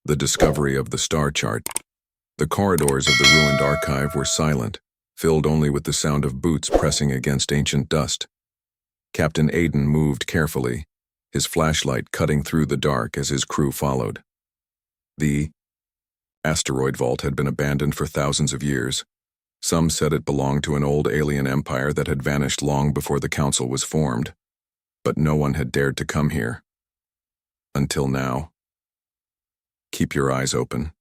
The discovery of the star chart. The corridors of the ruined archive were silent, filled only with the sound of boots pressing against ancient dust. Captain Aiden moved carefully, his flashlight cutting through the dark as his crew followed. The asteroid vault had been abandoned for thousands of years. Some said it belonged to an old alien empire that had vanished long before the council was formed. But no one had dared to come here. Until now. "Keep your eyes open,"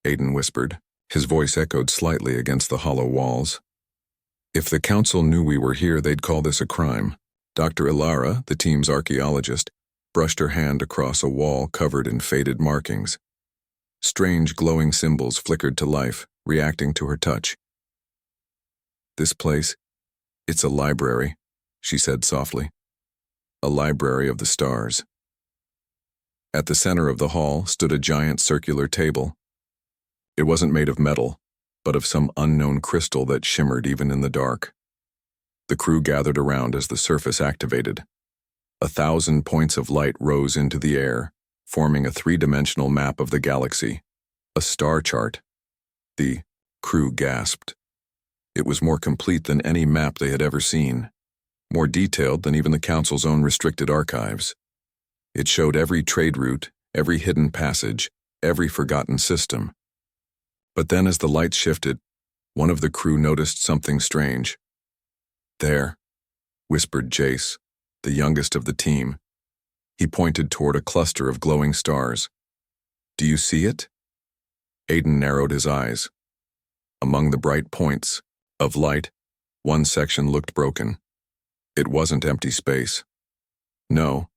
Aiden whispered. His voice echoed slightly against the hollow walls. "If the council knew we were here, they'd call this a crime." Dr. Ilara, the team's archaeologist, brushed her hand across a wall covered in faded markings. Strange glowing symbols flickered to life, reacting to her touch. "This place, it's a library," she said softly. "A library of the stars." At the center of the hall stood a giant circular table. It wasn't made of metal, but of some unknown crystal that shimmered even in the dark. The crew gathered around as the surface activated. 1,000 points of light rose into the air, forming a three-dimensional map of the galaxy. A star chart. The crew gasped. It was more complete than any map they had ever seen, more detailed than even the Council's own restricted archives. It showed every trade route, every hidden passage, every forgotten system. But then as the lights shifted, one of the crew noticed something strange. "There," whispered Jace, the youngest of the team. He pointed toward a cluster of glowing stars. "Do you see it?" Aiden narrowed his eyes. Among the bright points of light, one section looked broken. It wasn't empty space. No,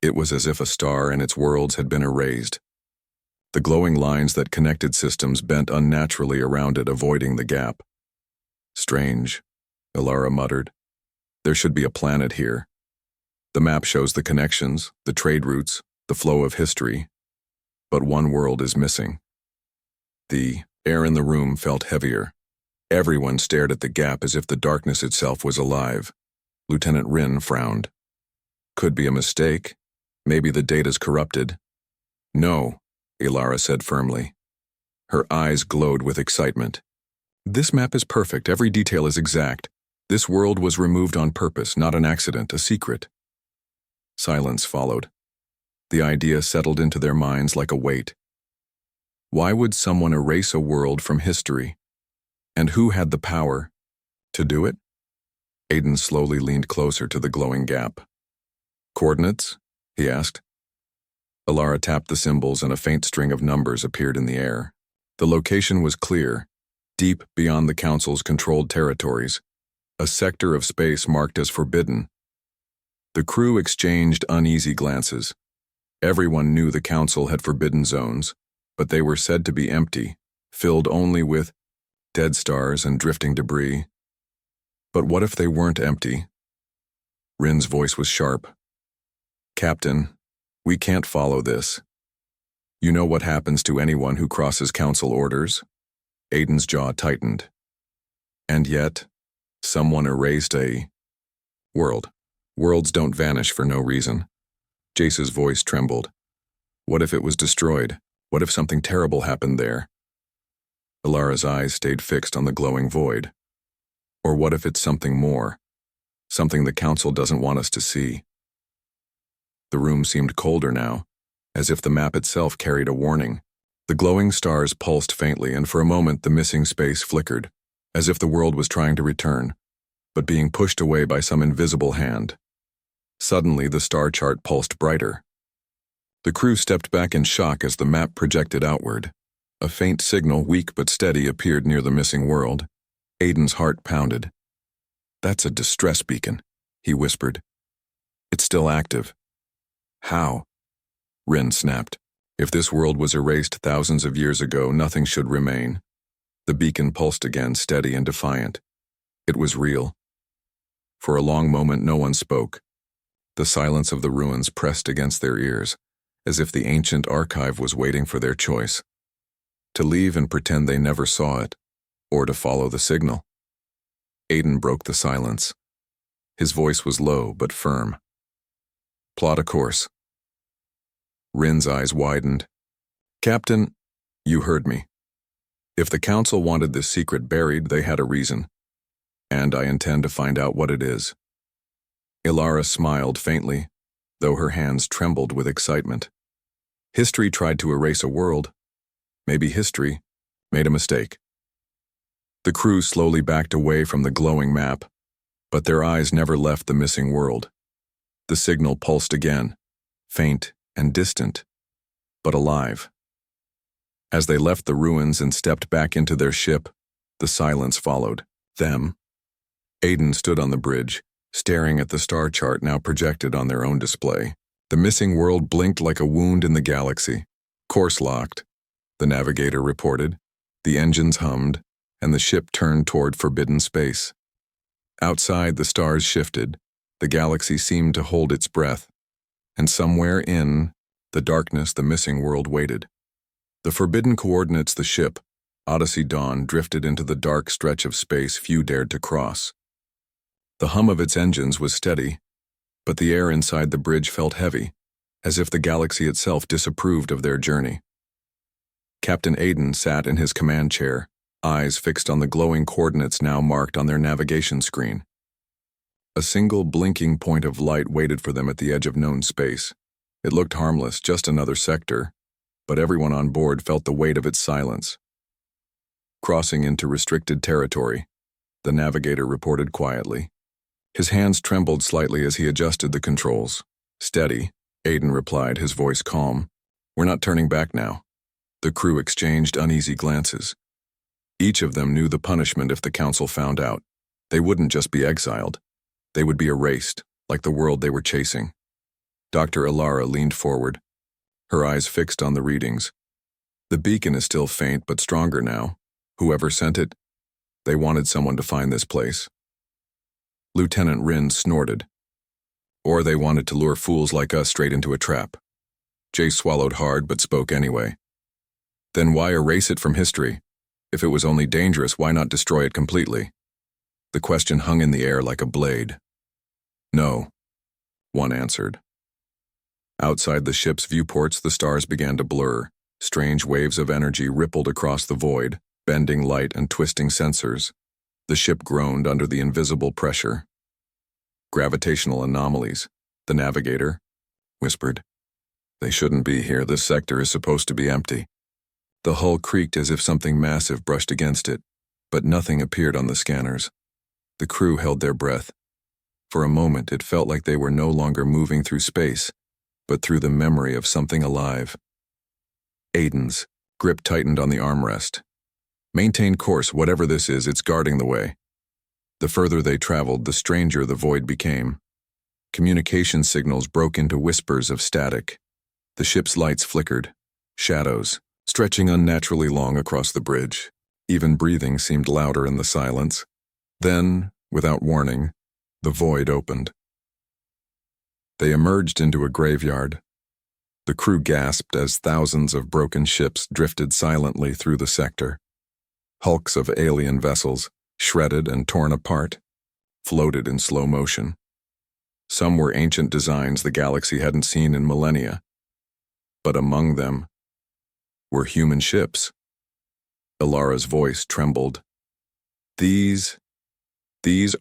it was as if a star and its worlds had been erased. The glowing lines that connected systems bent unnaturally around it, avoiding the gap. "Strange," Ilara muttered. "There should be a planet here. The map shows the connections, the trade routes, the flow of history. But one world is missing." The air in the room felt heavier. Everyone stared at the gap as if the darkness itself was alive. Lieutenant Rin frowned. "Could be a mistake. Maybe the data's corrupted." "No," Ilara said firmly. Her eyes glowed with excitement. "This map is perfect. Every detail is exact. This world was removed on purpose, not an accident, a secret." Silence followed. The idea settled into their minds like a weight. Why would someone erase a world from history? And who had the power to do it? Aiden slowly leaned closer to the glowing gap. "Coordinates?" he asked. Ilara tapped the symbols and a faint string of numbers appeared in the air. The location was clear, deep beyond the Council's controlled territories, a sector of space marked as forbidden. The crew exchanged uneasy glances. Everyone knew the Council had forbidden zones, but they were said to be empty, filled only with dead stars and drifting debris. But what if they weren't empty? Rin's voice was sharp. "Captain, we can't follow this. You know what happens to anyone who crosses Council orders?" Aiden's jaw tightened. And yet, someone erased a world. Worlds don't vanish for no reason. Jace's voice trembled. What if it was destroyed? What if something terrible happened there? Ilara's eyes stayed fixed on the glowing void. Or what if it's something more? Something the Council doesn't want us to see. The room seemed colder now, as if the map itself carried a warning. The glowing stars pulsed faintly, and for a moment the missing space flickered, as if the world was trying to return, but being pushed away by some invisible hand. Suddenly, the star chart pulsed brighter. The crew stepped back in shock as the map projected outward. A faint signal, weak but steady, appeared near the missing world. Aiden's heart pounded. "That's a distress beacon," he whispered. "It's still active." "How?" Rin snapped. "If this world was erased thousands of years ago, nothing should remain." The beacon pulsed again, steady and defiant. It was real. For a long moment, no one spoke. The silence of the ruins pressed against their ears, as if the ancient archive was waiting for their choice. To leave and pretend they never saw it, or to follow the signal. Aiden broke the silence. His voice was low but firm. "Plot a course." Rin's eyes widened. Captain, you heard me. If the Council wanted this secret buried, they had a reason. And I intend to find out what it is. Ilara smiled faintly, though her hands trembled with excitement. History tried to erase a world. Maybe history made a mistake. The crew slowly backed away from the glowing map, but their eyes never left the missing world. The signal pulsed again, faint and distant, but alive. As they left the ruins and stepped back into their ship, the silence followed them. Aiden stood on the bridge, staring at the star chart now projected on their own display. The missing world blinked like a wound in the galaxy. Course locked, the navigator reported. The engines hummed, and the ship turned toward forbidden space. Outside, the stars shifted. The galaxy seemed to hold its breath. And somewhere in the darkness, the missing world waited. The forbidden coordinates the ship, Odyssey Dawn, drifted into the dark stretch of space few dared to cross. The hum of its engines was steady, but the air inside the bridge felt heavy, as if the galaxy itself disapproved of their journey. Captain Aiden sat in his command chair, eyes fixed on the glowing coordinates now marked on their navigation screen. A single blinking point of light waited for them at the edge of known space. It looked harmless, just another sector, but everyone on board felt the weight of its silence. Crossing into restricted territory, the navigator reported quietly. His hands trembled slightly as he adjusted the controls. Steady, Aiden replied, his voice calm. We're not turning back now. The crew exchanged uneasy glances. Each of them knew the punishment if the Council found out. They wouldn't just be exiled. They would be erased, like the world they were chasing. Dr. Ilara leaned forward, her eyes fixed on the readings. The beacon is still faint, but stronger now. Whoever sent it, they wanted someone to find this place. Lieutenant Rin snorted. Or they wanted to lure fools like us straight into a trap. Jay swallowed hard but spoke anyway. Then why erase it from history? If it was only dangerous, why not destroy it completely? The question hung in the air like a blade. No, one answered. Outside the ship's viewports, the stars began to blur. Strange waves of energy rippled across the void, bending light and twisting sensors. The ship groaned under the invisible pressure. Gravitational anomalies, the navigator whispered. They shouldn't be here. This sector is supposed to be empty. The hull creaked as if something massive brushed against it, but nothing appeared on the scanners. The crew held their breath. For a moment, it felt like they were no longer moving through space, but through the memory of something alive. Aiden's grip tightened on the armrest. Maintain course, whatever this is, it's guarding the way. The further they traveled, the stranger the void became. Communication signals broke into whispers of static. The ship's lights flickered, shadows, stretching unnaturally long across the bridge. Even breathing seemed louder in the silence. Then, without warning, the void opened. They emerged into a graveyard. The crew gasped as thousands of broken ships drifted silently through the sector. Hulks of alien vessels, shredded and torn apart, floated in slow motion. Some were ancient designs the galaxy hadn't seen in millennia. But among them were human ships. Ilara's voice trembled. These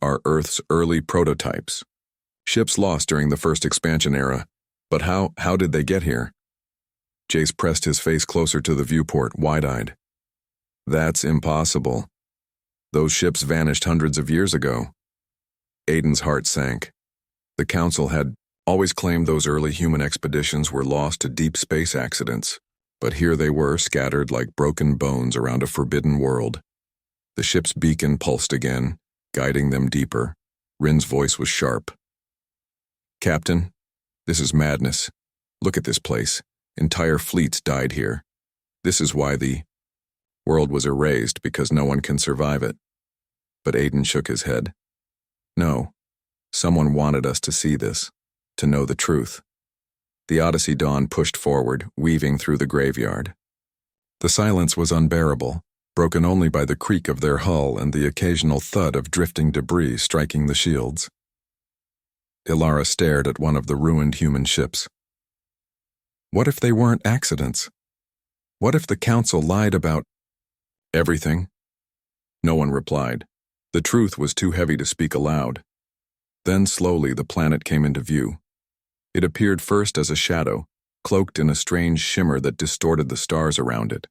are Earth's early prototypes. Ships lost during the first expansion era. But how did they get here? Jace pressed his face closer to the viewport, wide-eyed. That's impossible. Those ships vanished hundreds of years ago. Aiden's heart sank. The Council had always claimed those early human expeditions were lost to deep space accidents, but here they were, scattered like broken bones around a forbidden world. The ship's beacon pulsed again, guiding them deeper. Rin's voice was sharp. Captain, this is madness. Look at this place. Entire fleets died here. This is why the world was erased, because no one can survive it. But Aiden shook his head. No, someone wanted us to see this, to know the truth. The Odyssey Dawn pushed forward, weaving through the graveyard. The silence was unbearable, broken only by the creak of their hull and the occasional thud of drifting debris striking the shields. Ilara stared at one of the ruined human ships. What if they weren't accidents? What if the council lied about everything? No one replied. The truth was too heavy to speak aloud. Then slowly the planet came into view. It appeared first as a shadow, cloaked in a strange shimmer that distorted the stars around it.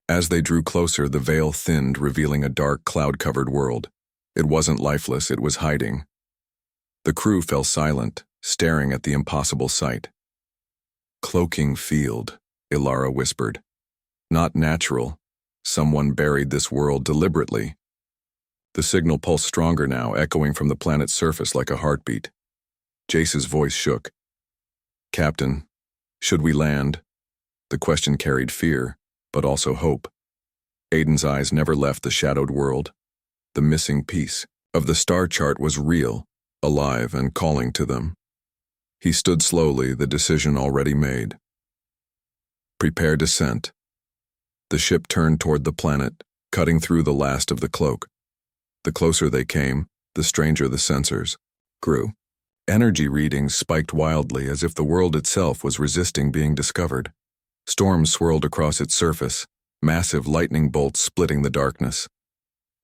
As they drew closer, the veil thinned, revealing a dark, cloud-covered world. It wasn't lifeless, it was hiding. The crew fell silent, staring at the impossible sight. Cloaking field, Ilara whispered. Not natural. Someone buried this world deliberately. The signal pulsed stronger now, echoing from the planet's surface like a heartbeat. Jace's voice shook. Captain, should we land? The question carried fear, but also hope. Aiden's eyes never left the shadowed world. The missing piece of the star chart was real, alive, and calling to them. He stood slowly, the decision already made. Prepare descent. The ship turned toward the planet, cutting through the last of the cloak. The closer they came, the stranger the sensors grew. Energy readings spiked wildly as if the world itself was resisting being discovered. Storms swirled across its surface, massive lightning bolts splitting the darkness.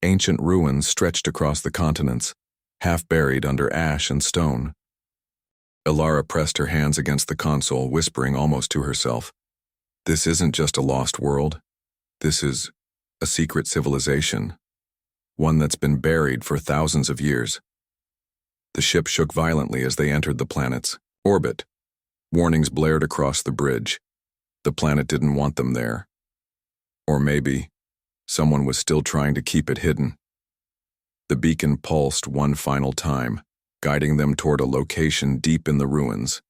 Ancient ruins stretched across the continents, half buried under ash and stone. Ilara pressed her hands against the console, whispering almost to herself. This isn't just a lost world. This is a secret civilization. One that's been buried for thousands of years. The ship shook violently as they entered the planet's orbit. Warnings blared across the bridge. The planet didn't want them there. Or maybe someone was still trying to keep it hidden. The beacon pulsed one final time, guiding them toward a location deep in the ruins.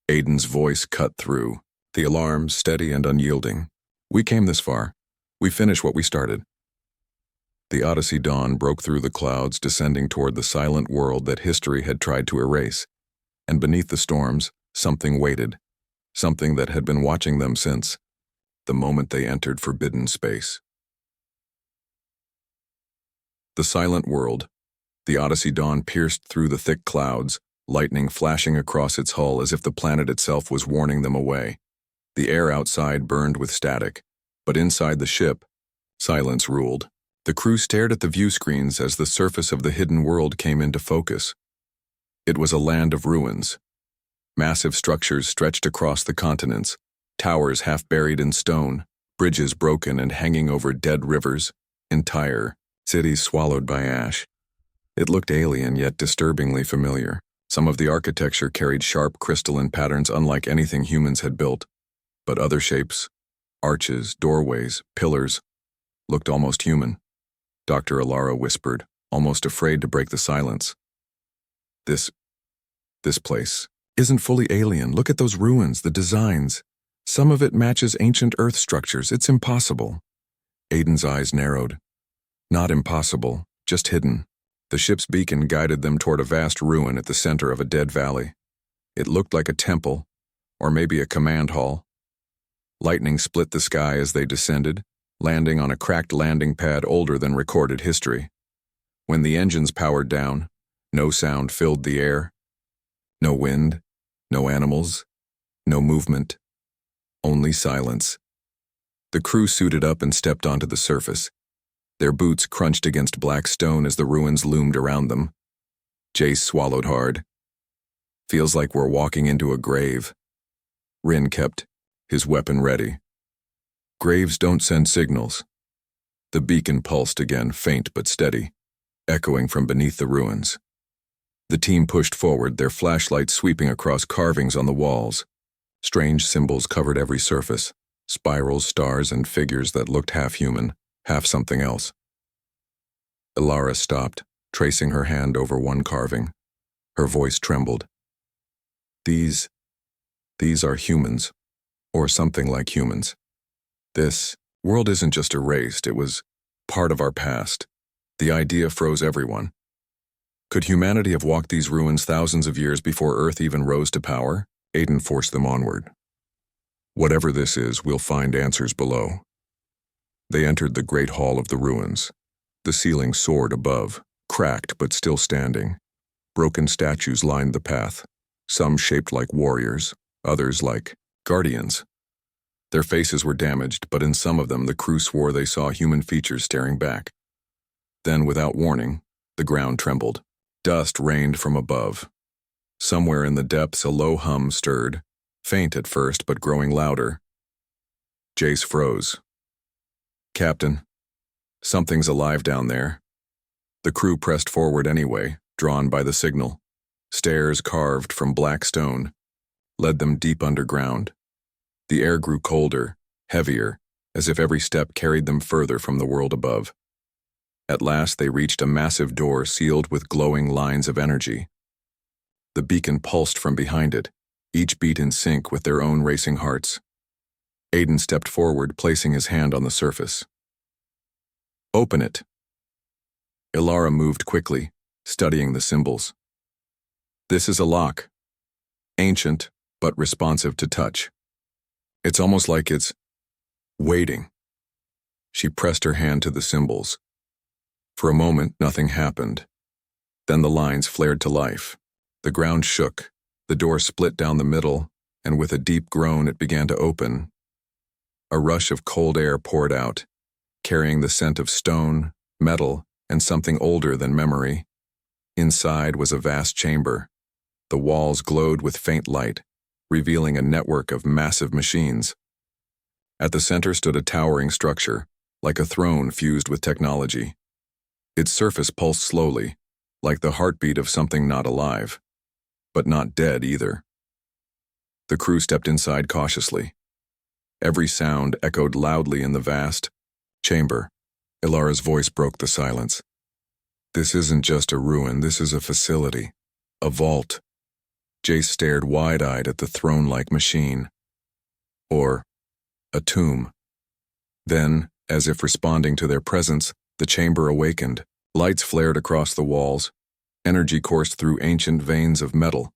Aiden's voice cut through, the alarm steady and unyielding. We came this far. We finished what we started. The Odyssey dawn broke through the clouds, descending toward the silent world that history had tried to erase. And beneath the storms, something waited. Something that had been watching them since the moment they entered forbidden space. The silent world. The Odyssey dawn pierced through the thick clouds, lightning flashing across its hull as if the planet itself was warning them away. The air outside burned with static, but inside the ship, silence ruled. The crew stared at the view screens as the surface of the hidden world came into focus. It was a land of ruins. Massive structures stretched across the continents, towers half buried in stone, bridges broken and hanging over dead rivers, entire cities swallowed by ash. It looked alien yet disturbingly familiar. Some of the architecture carried sharp crystalline patterns unlike anything humans had built, but other shapes, arches, doorways, pillars, looked almost human. Dr. Ilara whispered, almost afraid to break the silence. This place isn't fully alien. Look at those ruins, the designs. Some of it matches ancient Earth structures. It's impossible. Aiden's eyes narrowed. Not impossible, just hidden. The ship's beacon guided them toward a vast ruin at the center of a dead valley. It looked like a temple, or maybe a command hall. Lightning split the sky as they descended, landing on a cracked landing pad older than recorded history. When the engines powered down, no sound filled the air. No wind, no animals, no movement, only silence. The crew suited up and stepped onto the surface. Their boots crunched against black stone as the ruins loomed around them. Jace swallowed hard. Feels like we're walking into a grave. Rin kept his weapon ready. Graves don't send signals. The beacon pulsed again, faint but steady, echoing from beneath the ruins. The team pushed forward, their flashlights sweeping across carvings on the walls. Strange symbols covered every surface, spirals, stars, and figures that looked half human, half something else. Ilara stopped, tracing her hand over one carving. Her voice trembled. These are humans, or something like humans. This world isn't just erased, it was part of our past. The idea froze everyone. Could humanity have walked these ruins thousands of years before Earth even rose to power? Aiden forced them onward. Whatever this is, we'll find answers below. They entered the great hall of the ruins. The ceiling soared above, cracked but still standing. Broken statues lined the path, some shaped like warriors, others like guardians. Their faces were damaged, but in some of them the crew swore they saw human features staring back. Then, without warning, the ground trembled. Dust rained from above. Somewhere in the depths a low hum stirred, faint at first but growing louder. Jace froze. "Captain, something's alive down there." The crew pressed forward anyway, drawn by the signal. Stairs carved from black stone led them deep underground. The air grew colder, heavier, as if every step carried them further from the world above. At last they reached a massive door sealed with glowing lines of energy. The beacon pulsed from behind it, each beat in sync with their own racing hearts. Aiden stepped forward, placing his hand on the surface. "Open it." Ilara moved quickly, studying the symbols. "This is a lock. Ancient, but responsive to touch. It's almost like it's waiting." She pressed her hand to the symbols. For a moment, nothing happened. Then the lines flared to life. The ground shook, the door split down the middle, and with a deep groan it began to open. A rush of cold air poured out, carrying the scent of stone, metal, and something older than memory. Inside was a vast chamber. The walls glowed with faint light, revealing a network of massive machines. At the center stood a towering structure, like a throne fused with technology. Its surface pulsed slowly, like the heartbeat of something not alive, but not dead either. The crew stepped inside cautiously. Every sound echoed loudly in the vast chamber. Ilara's voice broke the silence. "This isn't just a ruin, this is a facility. A vault." Jace stared wide-eyed at the throne-like machine. Or a tomb. Then, as if responding to their presence, the chamber awakened. Lights flared across the walls. Energy coursed through ancient veins of metal,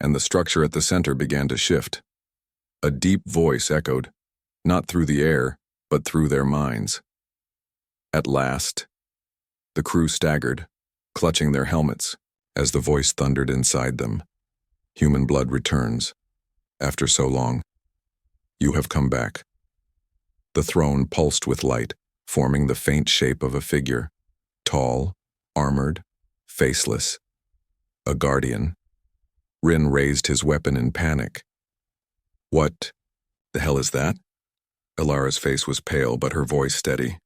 and the structure at the center began to shift. A deep voice echoed, not through the air, but through their minds. At last, the crew staggered, clutching their helmets, as the voice thundered inside them. "Human blood returns. After so long, you have come back." The throne pulsed with light, forming the faint shape of a figure. Tall, armored, faceless. A guardian. Rin raised his weapon in panic. "What the hell is that?" Ilara's face was pale, but her voice steady.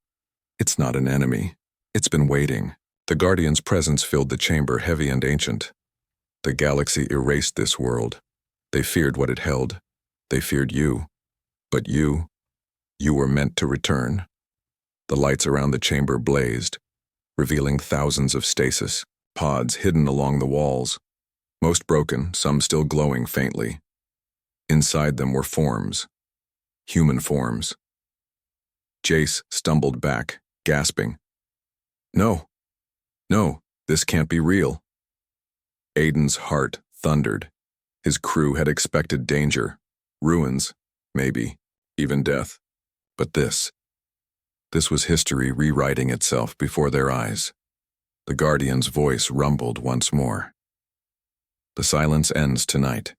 "It's not an enemy. It's been waiting." The Guardian's presence filled the chamber, heavy and ancient. The galaxy erased this world. They feared what it held. They feared you. But you were meant to return. The lights around the chamber blazed, revealing thousands of stasis pods hidden along the walls, most broken, some still glowing faintly. Inside them were forms. Human forms. Jace stumbled back, gasping. No, this can't be real." Aiden's heart thundered. His crew had expected danger, ruins, maybe, even death. But this was history rewriting itself before their eyes. The Guardian's voice rumbled once more. "The silence ends tonight.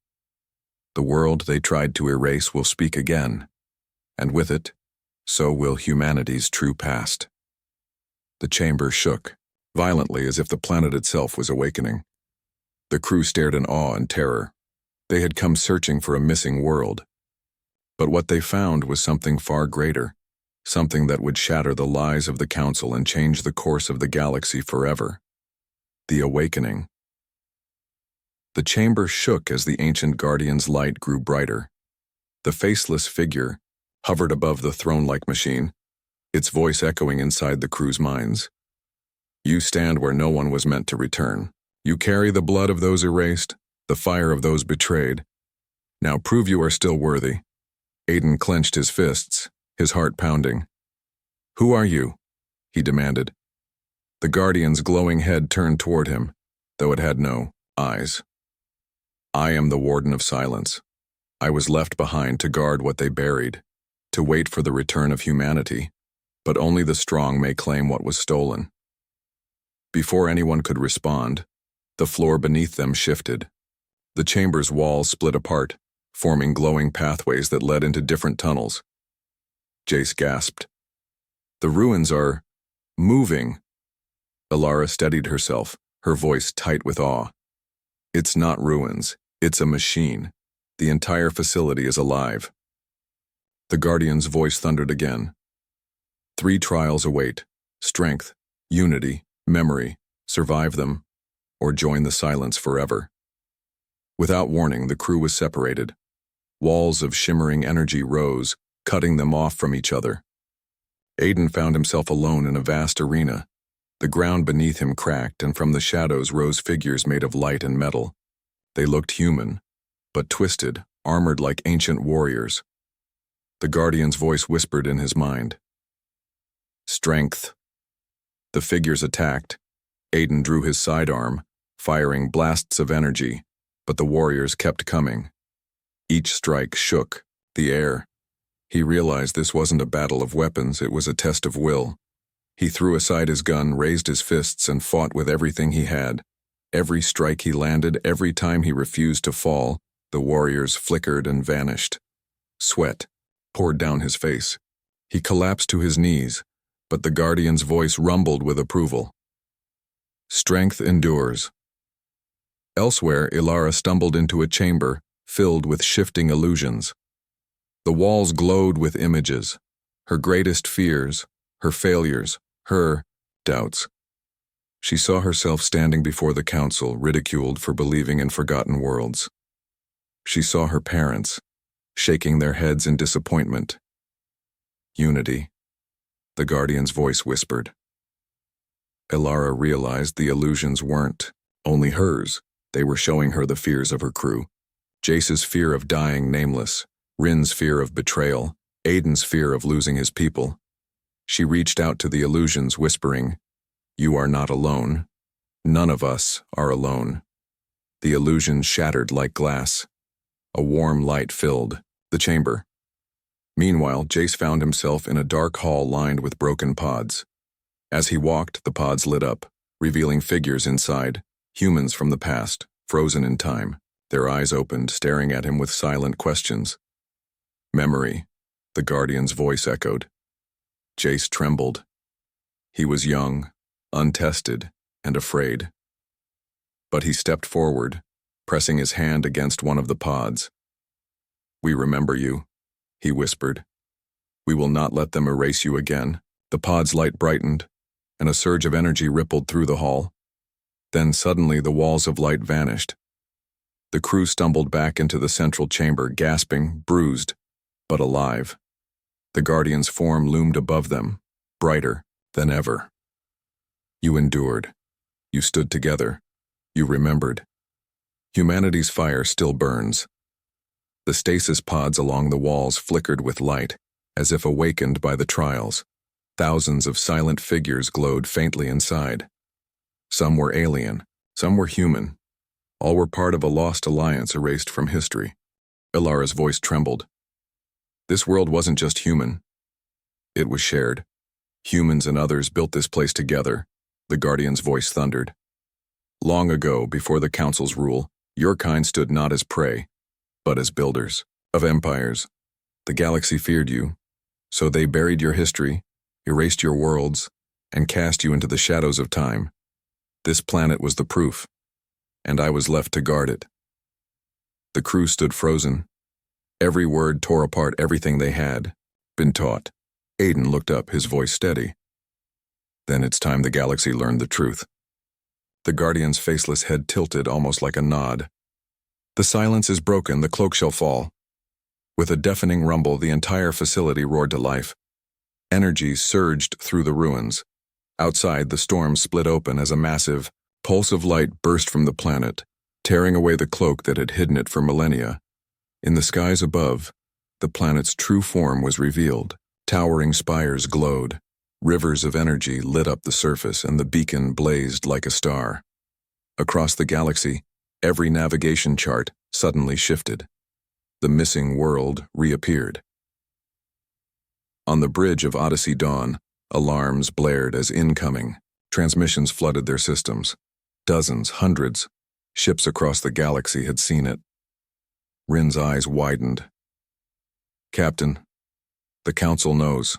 The world they tried to erase will speak again, and with it, so will humanity's true past." The chamber shook, violently as if the planet itself was awakening. The crew stared in awe and terror. They had come searching for a missing world. But what they found was something far greater, something that would shatter the lies of the Council and change the course of the galaxy forever. The awakening. The chamber shook as the ancient Guardian's light grew brighter. The faceless figure hovered above the throne-like machine, its voice echoing inside the crew's minds. "You stand where no one was meant to return. You carry the blood of those erased, the fire of those betrayed. Now prove you are still worthy." Aiden clenched his fists, his heart pounding. "Who are you?" he demanded. The Guardian's glowing head turned toward him, though it had no eyes. "I am the Warden of Silence. I was left behind to guard what they buried, to wait for the return of humanity, but only the strong may claim what was stolen." Before anyone could respond, the floor beneath them shifted. The chamber's walls split apart, forming glowing pathways that led into different tunnels. Jace gasped. The ruins are moving. Alara steadied herself, her voice tight with awe. It's not ruins, it's a machine. The entire facility is alive. The Guardian's voice thundered again. 3 trials await: strength, unity, memory. Survive them, or join the silence forever. Without warning, the crew was separated. Walls of shimmering energy rose, cutting them off from each other. Aiden found himself alone in a vast arena. The ground beneath him cracked, and from the shadows rose figures made of light and metal. They looked human, but twisted, armored like ancient warriors. The Guardian's voice whispered in his mind. Strength. The figures attacked. Aiden drew his sidearm, firing blasts of energy, but the warriors kept coming. Each strike shook the air. He realized this wasn't a battle of weapons, it was a test of will. He threw aside his gun, raised his fists, and fought with everything he had. Every strike he landed, every time he refused to fall, the warriors flickered and vanished. Sweat poured down his face. He collapsed to his knees, but the Guardian's voice rumbled with approval. Strength endures. Elsewhere, Ilara stumbled into a chamber filled with shifting illusions. The walls glowed with images, her greatest fears, her failures, her doubts. She saw herself standing before the council, ridiculed for believing in forgotten worlds. She saw her parents, shaking their heads in disappointment. Unity, the Guardian's voice whispered. Ilara realized the illusions weren't only hers. They were showing her the fears of her crew. Jace's fear of dying nameless, Rin's fear of betrayal, Aiden's fear of losing his people. She reached out to the illusions, whispering, "You are not alone. None of us are alone." The illusions shattered like glass. A warm light filled the chamber. Meanwhile, Jace found himself in a dark hall lined with broken pods. As he walked, the pods lit up, revealing figures inside, humans from the past, frozen in time. Their eyes opened, staring at him with silent questions. Memory, the Guardian's voice echoed. Jace trembled. He was young, untested, and afraid. But he stepped forward, pressing his hand against one of the pods. "We remember you," he whispered. "We will not let them erase you again." The pod's light brightened, and a surge of energy rippled through the hall. Then suddenly the walls of light vanished. The crew stumbled back into the central chamber, gasping, bruised, but alive. The Guardian's form loomed above them, brighter than ever. You endured. You stood together. You remembered. Humanity's fire still burns. The stasis pods along the walls flickered with light, as if awakened by the trials. Thousands of silent figures glowed faintly inside. Some were alien, some were human. All were part of a lost alliance erased from history. Ilara's voice trembled. This world wasn't just human. It was shared. Humans and others built this place together, the Guardian's voice thundered. Long ago, before the Council's rule, your kind stood not as prey, but as builders of empires. The galaxy feared you, so they buried your history, erased your worlds, and cast you into the shadows of time. This planet was the proof, and I was left to guard it. The crew stood frozen. Every word tore apart everything they had been taught. Aiden looked up, his voice steady. Then it's time the galaxy learned the truth. The Guardian's faceless head tilted almost like a nod. The silence is broken, the cloak shall fall. With a deafening rumble, the entire facility roared to life. Energy surged through the ruins. Outside, the storm split open as a massive pulse of light burst from the planet, tearing away the cloak that had hidden it for millennia. In the skies above, the planet's true form was revealed. Towering spires glowed. Rivers of energy lit up the surface, and the beacon blazed like a star. Across the galaxy, every navigation chart suddenly shifted. The missing world reappeared. On the bridge of Odyssey Dawn, alarms blared as incoming. Transmissions flooded their systems. Dozens, hundreds, ships across the galaxy had seen it. Rin's eyes widened. "Captain, The Council knows.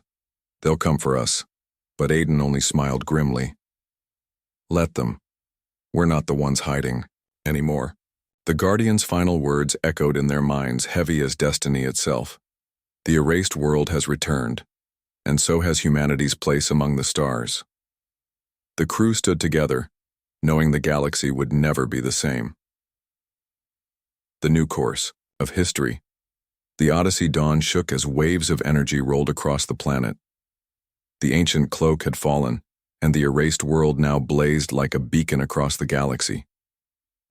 They'll come for us. But Aiden only smiled grimly. Let them. We're not the ones hiding anymore. The Guardians' final words echoed in their minds, heavy as destiny itself. The erased world has returned, and so has humanity's place among the stars. The crew stood together, knowing the galaxy would never be the same. The new course of history. The Odyssey dawn shook as waves of energy rolled across the planet. The ancient cloak had fallen, and the erased world now blazed like a beacon across the galaxy.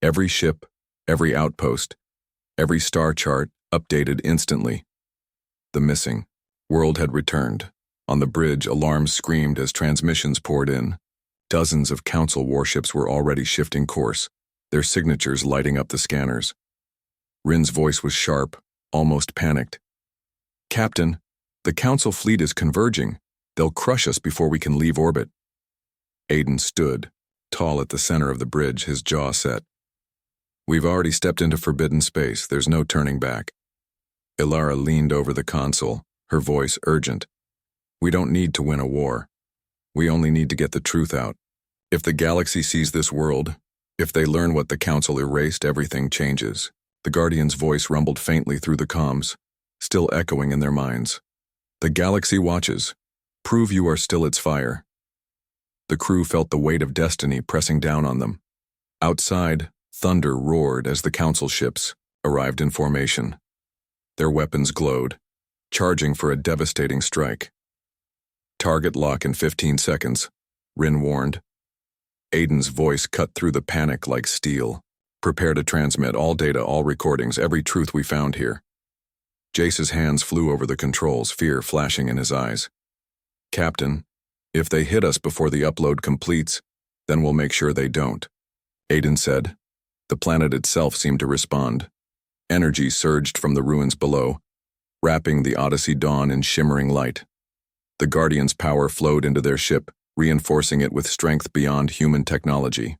Every ship, every outpost, every star chart updated instantly. The missing world had returned. On the bridge, alarms screamed as transmissions poured in. Dozens of Council warships were already shifting course, their signatures lighting up the scanners. Rin's voice was sharp, almost panicked. Captain, the Council fleet is converging. They'll crush us before we can leave orbit. Aiden stood, tall at the center of the bridge, his jaw set. We've already stepped into forbidden space. There's no turning back. Ilara leaned over the console, her voice urgent. We don't need to win a war. We only need to get the truth out. If the galaxy sees this world, if they learn what the Council erased, everything changes. The Guardian's voice rumbled faintly through the comms, still echoing in their minds. The galaxy watches. Prove you are still its fire. The crew felt the weight of destiny pressing down on them. Outside, thunder roared as the Council ships arrived in formation. Their weapons glowed, charging for a devastating strike. Target lock in 15 seconds, Rin warned. Aiden's voice cut through the panic like steel. Prepare to transmit all data, all recordings, every truth we found here. Jace's hands flew over the controls, fear flashing in his eyes. Captain, if they hit us before the upload completes, then we'll make sure they don't, Aiden said. The planet itself seemed to respond. Energy surged from the ruins below, wrapping the Odyssey dawn in shimmering light. The Guardians' power flowed into their ship, reinforcing it with strength beyond human technology.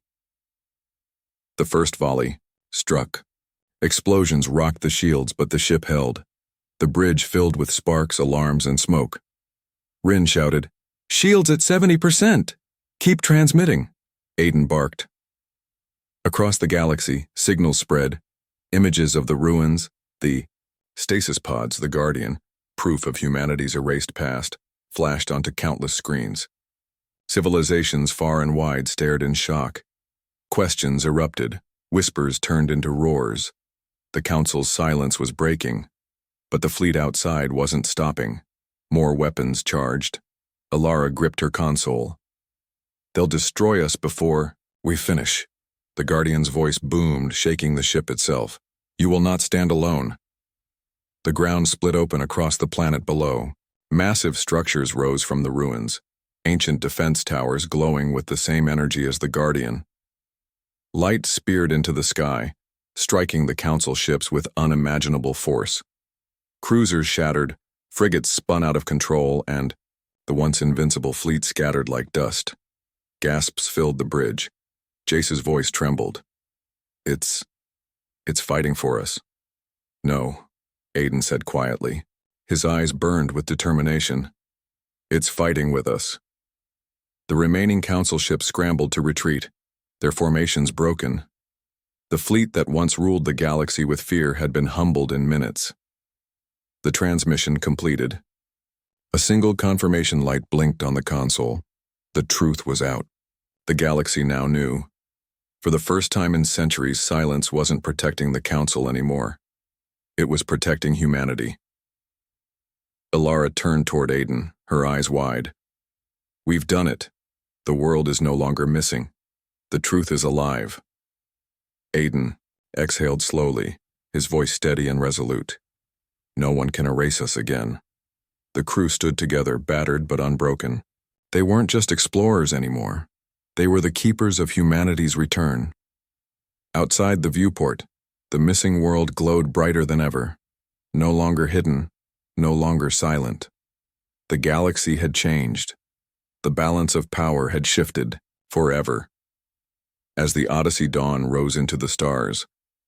The first volley struck. Explosions rocked the shields, but the ship held. The bridge filled with sparks, alarms, and smoke. Rin shouted, "Shields at 70%! Keep transmitting!" Aiden barked. Across the galaxy, signals spread. Images of the ruins, the stasis pods, the Guardian, proof of humanity's erased past, flashed onto countless screens. Civilizations far and wide stared in shock. Questions erupted. Whispers turned into roars. The Council's silence was breaking, but the fleet outside wasn't stopping. More weapons charged. Ilara gripped her console. They'll destroy us before we finish. The Guardian's voice boomed, shaking the ship itself. You will not stand alone. The ground split open across the planet below. Massive structures rose from the ruins, ancient defense towers glowing with the same energy as the Guardian. Light speared into the sky, striking the Council ships with unimaginable force. Cruisers shattered, frigates spun out of control, and the once invincible fleet scattered like dust. Gasps filled the bridge. Jace's voice trembled. It's fighting for us. No, Aiden said quietly. His eyes burned with determination. It's fighting with us. The remaining Council ships scrambled to retreat, their formations broken. The fleet that once ruled the galaxy with fear had been humbled in minutes. The transmission completed. A single confirmation light blinked on the console. The truth was out. The galaxy now knew. For the first time in centuries, silence wasn't protecting the Council anymore. It was protecting humanity. Ilara turned toward Aiden, her eyes wide. We've done it. The world is no longer missing. The truth is alive. Aiden exhaled slowly, his voice steady and resolute. No one can erase us again. The crew stood together, battered but unbroken. They weren't just explorers anymore. They were the keepers of humanity's return. Outside the viewport, the missing world glowed brighter than ever. No longer hidden, no longer silent. The galaxy had changed. The balance of power had shifted, forever. As the Odyssey dawn rose into the stars,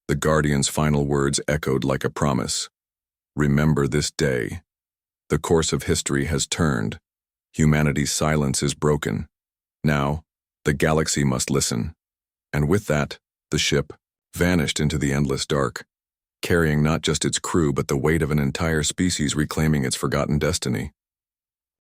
the Guardian's final words echoed like a promise. Remember this day. The course of history has turned. Humanity's silence is broken. Now, the galaxy must listen. And with that, the ship vanished into the endless dark, carrying not just its crew but the weight of an entire species reclaiming its forgotten destiny.